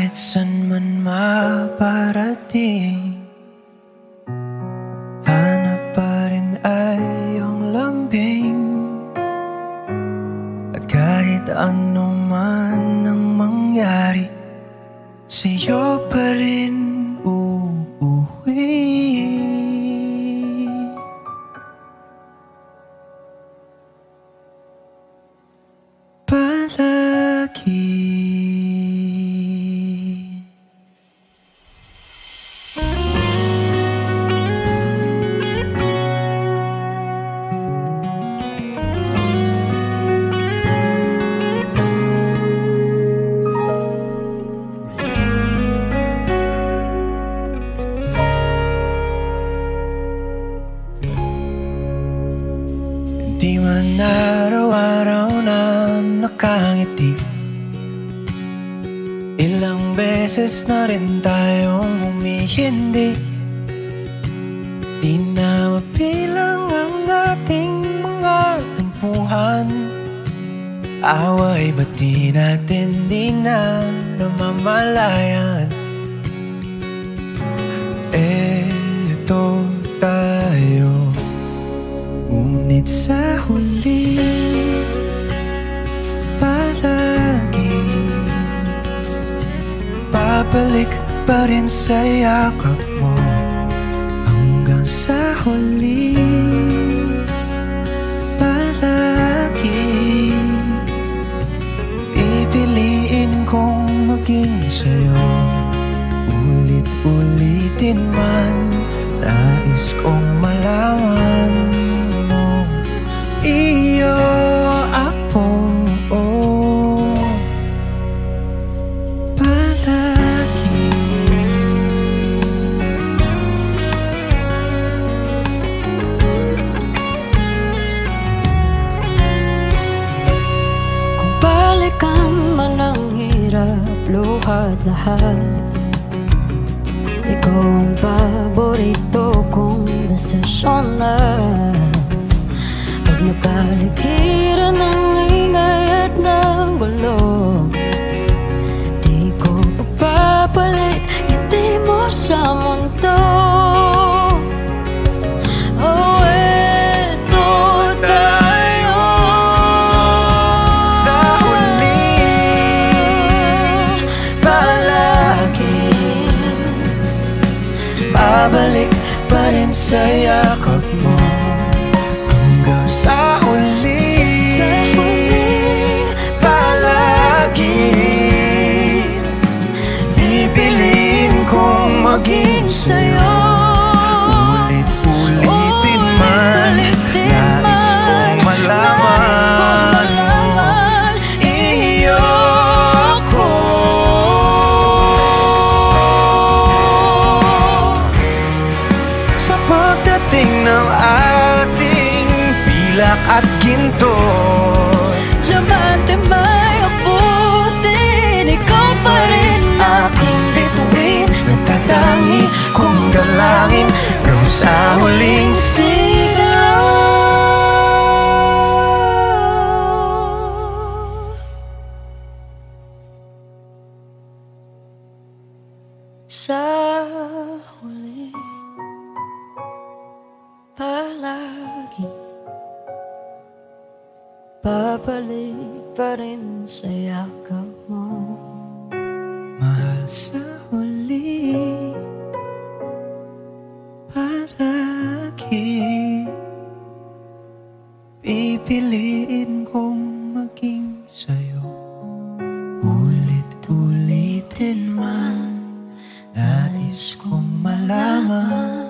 kahit san man maparating, hanap pa rin ay iyong lambing. At kahit ano man ang mangyari, sa'yo pa rin uuwi. Palagi. Di man araw-araw na nakangiti, ilang beses na rin tayong humihindi. Di na mapilang ang ating mga tampuhan, away ba't di natin di na namamalayan? Eto tayo, ngunit sa huli palagi babalik pa rin sa yakap mo. Hanggang sa huli palagi pipiliin kong maging sa'yo. Ulit-ulitin man, nais kong malaman mo, iyo ako, palagi. Kung balikan man ang hirap, luhat lahat, ikaw ang paborito kong desisyon na. Pag napaligiran ng ingay at ng bulog, di ko papapalit ngiti mo sa mundo. Oh, eto tayo Sa huli palagi babalik pa rin sa yakap mo. Hanggang sa huli palagi pipiliin kong maging sa'yo. Ulit-ulitin man, nais kong malaman mo, iyo ako. Sa pagdating ng ating pilak at ginto, Diamante may abutin, ikaw pa rin aking bituin, nagtatangi kong dalangin hanggang sa huling sigaw. sa huli palagi babalik pa rin sa yakap mo. Mahal, sa huli palagi pipiliin kong maging sa'yo. Ulit-ulitin man, nais kong malaman